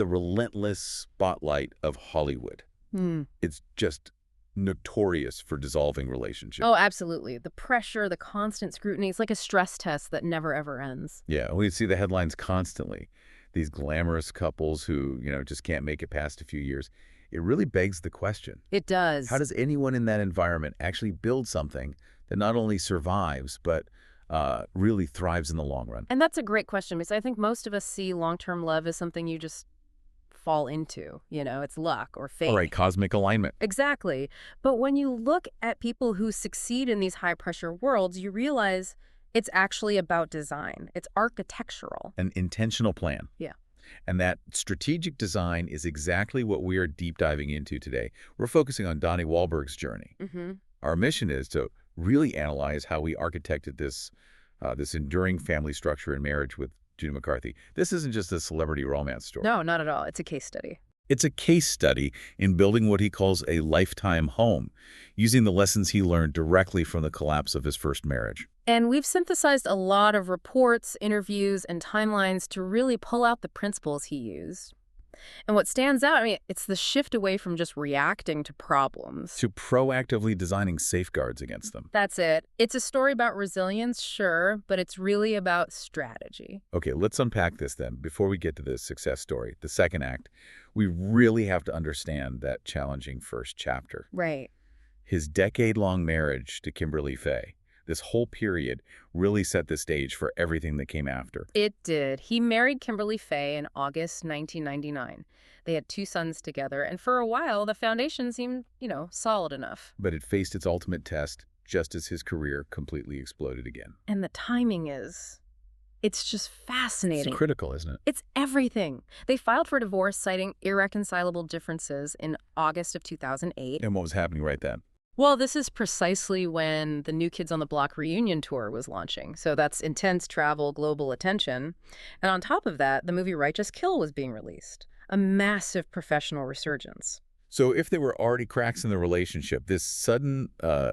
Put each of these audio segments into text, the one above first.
the relentless spotlight of Hollywood. It's just notorious for dissolving relationships. Oh, absolutely. The pressure, the constant scrutiny, it's like a stress test that never, ever ends. Yeah, we see the headlines constantly. These glamorous couples who, just can't make it past a few years. It really begs the question. It does. How does anyone in that environment actually build something that not only survives, but really thrives in the long run? And that's a great question, because I think most of us see long-term love as something you just fall into. It's luck or fate. All right, cosmic alignment. Exactly. But when you look at people who succeed in these high-pressure worlds, you realize it's actually about design. It's architectural. An intentional plan. Yeah. And that strategic design is exactly what we are deep diving into today. We're focusing on Donnie Wahlberg's journey. Our mission is to really analyze how he architected this enduring family structure and marriage with Judy McCarthy. This isn't just a celebrity romance story. No, not at all. It's a case study. It's a case study in building what he calls a lifetime home, using the lessons he learned directly from the collapse of his first marriage. And we've synthesized a lot of reports, interviews, and timelines to really pull out the principles he used. And what stands out, it's the shift away from just reacting to problems. To proactively designing safeguards against them. That's it. It's a story about resilience, sure, but it's really about strategy. Okay, let's unpack this then. Before we get to the success story, the second act, we really have to understand that challenging first chapter. Right. His decade-long marriage to Kimberly Faye. This whole period really set the stage for everything that came after. It did. He married Kimberly Faye in August 1999. They had 2 sons together, and for a while, the foundation seemed, solid enough. But it faced its ultimate test just as his career completely exploded again. And the timing it's just fascinating. It's critical, isn't it? It's everything. They filed for divorce, citing irreconcilable differences in August of 2008. And what was happening right then? Well, this is precisely when the New Kids on the Block reunion tour was launching. So that's intense travel, global attention. And on top of that, the movie Righteous Kill was being released. A massive professional resurgence. So if there were already cracks in the relationship, this sudden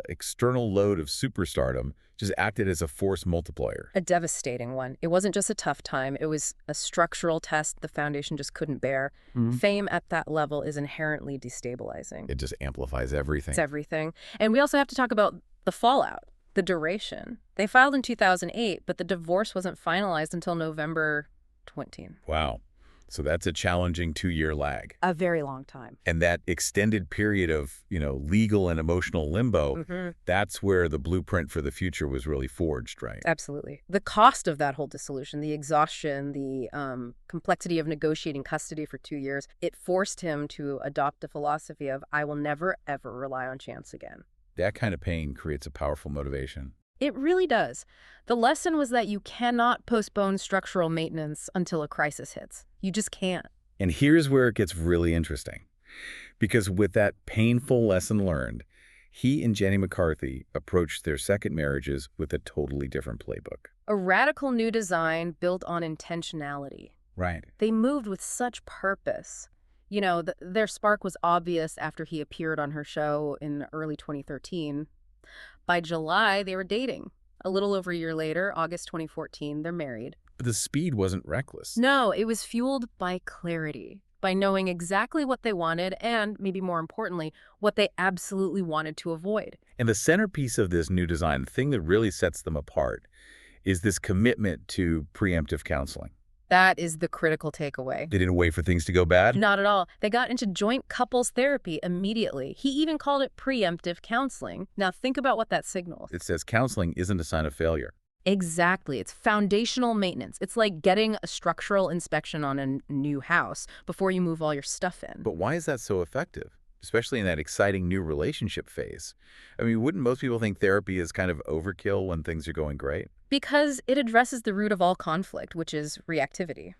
external load of superstardom just acted as a force multiplier. A devastating one. It wasn't just a tough time. It was a structural test the foundation just couldn't bear. Fame at that level is inherently destabilizing. It just amplifies everything. It's everything. And we also have to talk about the fallout, the duration. They filed in 2008, but the divorce wasn't finalized until November 20. Wow. So that's a challenging 2-year lag. A very long time. And that extended period of, legal and emotional limbo, that's where the blueprint for the future was really forged, right? Absolutely. The cost of that whole dissolution, the exhaustion, the complexity of negotiating custody for 2 years, it forced him to adopt a philosophy of, I will never, ever rely on chance again. That kind of pain creates a powerful motivation. It really does. The lesson was that you cannot postpone structural maintenance until a crisis hits. You just can't. And here's where it gets really interesting. Because with that painful lesson learned, he and Jenny McCarthy approached their second marriages with a totally different playbook. A radical new design built on intentionality. Right. They moved with such purpose. Their spark was obvious after he appeared on her show in early 2013. By July, they were dating. A little over a year later, August 2014, they're married. But the speed wasn't reckless. No, it was fueled by clarity, by knowing exactly what they wanted and, maybe more importantly, what they absolutely wanted to avoid. And the centerpiece of this new design, the thing that really sets them apart, is this commitment to preemptive counseling. That is the critical takeaway. They didn't wait for things to go bad? Not at all. They got into joint couples therapy immediately. He even called it preemptive counseling. Now think about what that signals. It says counseling isn't a sign of failure. Exactly. It's foundational maintenance. It's like getting a structural inspection on a new house before you move all your stuff in. But why is that so effective? Especially in that exciting new relationship phase. Wouldn't most people think therapy is kind of overkill when things are going great? Because it addresses the root of all conflict, which is reactivity.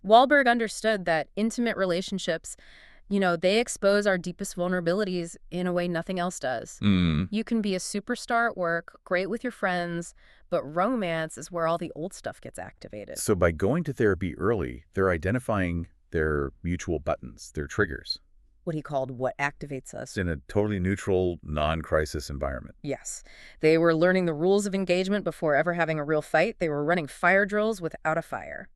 Wahlberg understood that intimate relationships, they expose our deepest vulnerabilities in a way nothing else does. You can be a superstar at work, great with your friends, but romance is where all the old stuff gets activated. So by going to therapy early, they're identifying their mutual buttons, their triggers. What he called what activates us. In a totally neutral, non-crisis environment. Yes. They were learning the rules of engagement before ever having a real fight. They were running fire drills without a fire.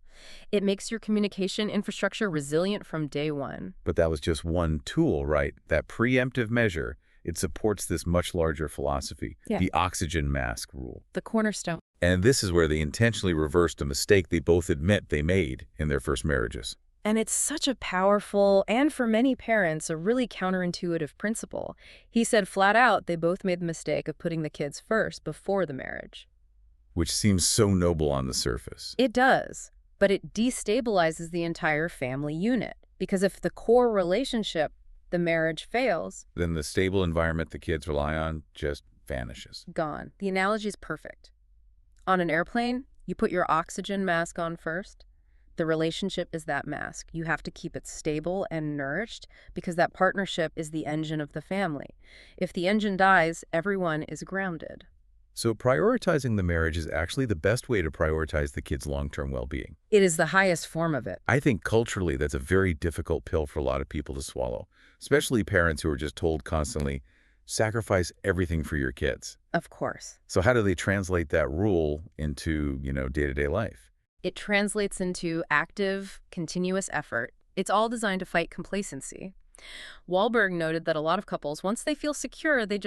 It makes your communication infrastructure resilient from day one. But that was just one tool, right? That preemptive measure, it supports this much larger philosophy, the oxygen mask rule. The cornerstone. And this is where they intentionally reversed a mistake they both admit they made in their first marriages. And it's such a powerful, and for many parents, a really counterintuitive principle. He said flat out they both made the mistake of putting the kids first before the marriage. Which seems so noble on the surface. It does, but it destabilizes the entire family unit. Because if the core relationship, the marriage, fails, then the stable environment the kids rely on just vanishes. Gone. The analogy is perfect. On an airplane, you put your oxygen mask on first. The relationship is that mask. You have to keep it stable and nourished because that partnership is the engine of the family. If the engine dies, everyone is grounded. So prioritizing the marriage is actually the best way to prioritize the kids' long-term well-being. It is the highest form of it. I think culturally that's a very difficult pill for a lot of people to swallow, especially parents who are just told constantly, sacrifice everything for your kids. Of course. So how do they translate that rule into, day-to-day life? It translates into active, continuous effort. It's all designed to fight complacency. Wahlberg noted that a lot of couples, once they feel secure, they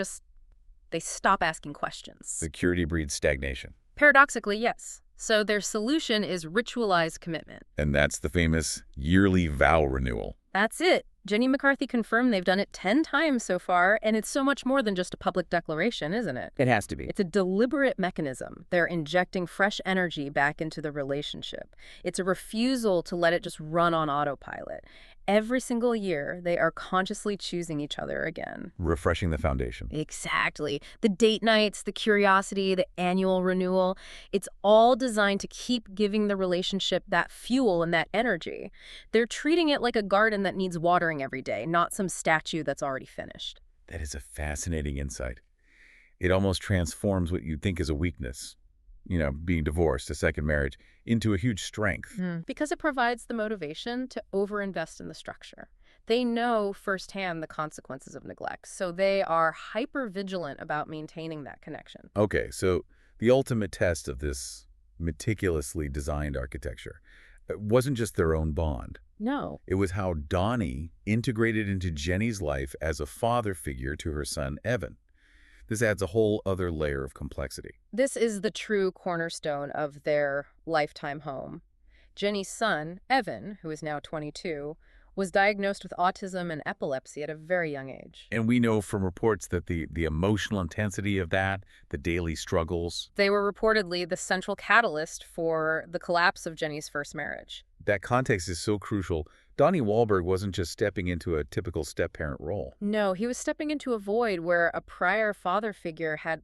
stop asking questions. Security breeds stagnation. Paradoxically, yes. So their solution is ritualized commitment. And that's the famous yearly vow renewal. That's it. Jenny McCarthy confirmed they've done it 10 times so far, and it's so much more than just a public declaration, isn't it? It has to be. It's a deliberate mechanism. They're injecting fresh energy back into the relationship. It's a refusal to let it just run on autopilot. Every single year, they are consciously choosing each other again. Refreshing the foundation. Exactly. The date nights, the curiosity, the annual renewal, it's all designed to keep giving the relationship that fuel and that energy. They're treating it like a garden that needs watering every day, not some statue that's already finished. That is a fascinating insight. It almost transforms what you think is a weakness, being divorced, a second marriage, into a huge strength. Because it provides the motivation to overinvest in the structure. They know firsthand the consequences of neglect, so they are hyper-vigilant about maintaining that connection. Okay, so the ultimate test of this meticulously designed architecture wasn't just their own bond. No. It was how Donnie integrated into Jenny's life as a father figure to her son, Evan. This adds a whole other layer of complexity. This is the true cornerstone of their lifetime home. Jenny's son, Evan, who is now 22, was diagnosed with autism and epilepsy at a very young age. And we know from reports that the emotional intensity of that, the daily struggles, they were reportedly the central catalyst for the collapse of Jenny's first marriage. That context is so crucial. Donnie Wahlberg wasn't just stepping into a typical step-parent role. No, he was stepping into a void where a prior father figure had,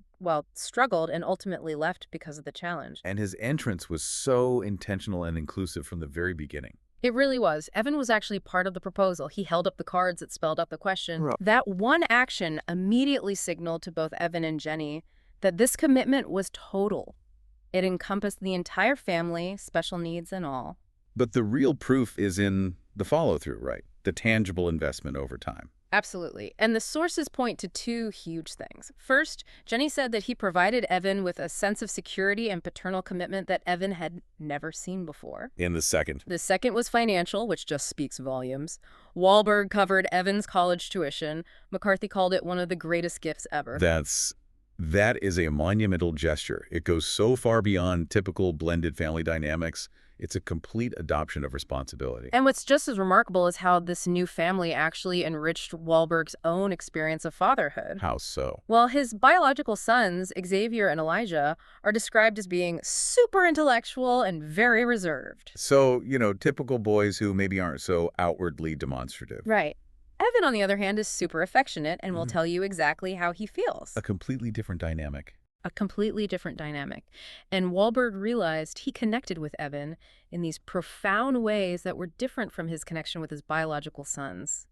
struggled and ultimately left because of the challenge. And his entrance was so intentional and inclusive from the very beginning. It really was. Evan was actually part of the proposal. He held up the cards that spelled out the question. Right. That one action immediately signaled to both Evan and Jenny that this commitment was total. It encompassed the entire family, special needs and all. But the real proof is in the follow-through, right? The tangible investment over time. Absolutely. And the sources point to two huge things. First, Jenny said that he provided Evan with a sense of security and paternal commitment that Evan had never seen before. And the second? The second was financial, which just speaks volumes. Wahlberg covered Evan's college tuition. McCarthy called it one of the greatest gifts ever. That is a monumental gesture. It goes so far beyond typical blended family dynamics. It's a complete adoption of responsibility. And what's just as remarkable is how this new family actually enriched Wahlberg's own experience of fatherhood. How so? Well, his biological sons, Xavier and Elijah, are described as being super intellectual and very reserved. So, typical boys who maybe aren't so outwardly demonstrative. Right. Evan, on the other hand, is super affectionate and will tell you exactly how he feels. A completely different dynamic. A completely different dynamic. And Wahlberg realized he connected with Evan in these profound ways that were different from his connection with his biological sons.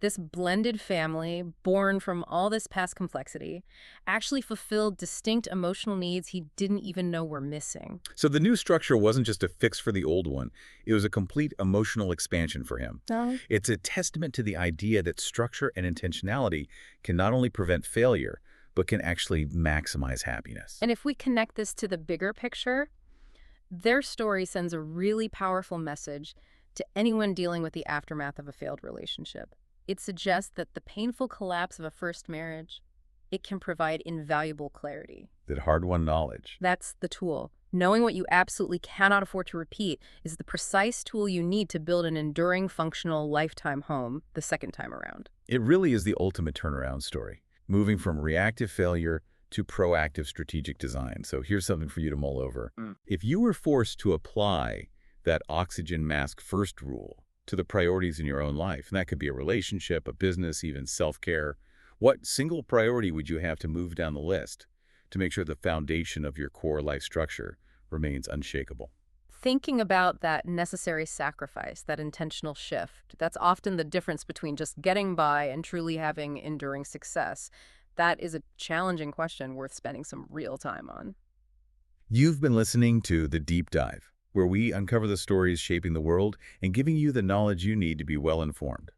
This blended family, born from all this past complexity, actually fulfilled distinct emotional needs he didn't even know were missing. So the new structure wasn't just a fix for the old one. It was a complete emotional expansion for him. It's a testament to the idea that structure and intentionality can not only prevent failure, but can actually maximize happiness. And if we connect this to the bigger picture, Their story sends a really powerful message to anyone dealing with the aftermath of a failed relationship. It suggests that the painful collapse of a first marriage, it can provide invaluable clarity. That hard-won knowledge. That's the tool. Knowing what you absolutely cannot afford to repeat is the precise tool you need to build an enduring, functional, lifetime home the second time around. It really is the ultimate turnaround story, moving from reactive failure to proactive strategic design. So here's something for you to mull over. If you were forced to apply that oxygen mask first rule to the priorities in your own life, and that could be a relationship, a business, even self-care, what single priority would you have to move down the list to make sure the foundation of your core life structure remains unshakable? Thinking about that necessary sacrifice, that intentional shift, that's often the difference between just getting by and truly having enduring success. That is a challenging question worth spending some real time on. You've been listening to The Deep Dive, where we uncover the stories shaping the world and giving you the knowledge you need to be well-informed.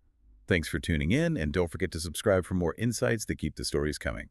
Thanks for tuning in, and don't forget to subscribe for more insights that keep the stories coming.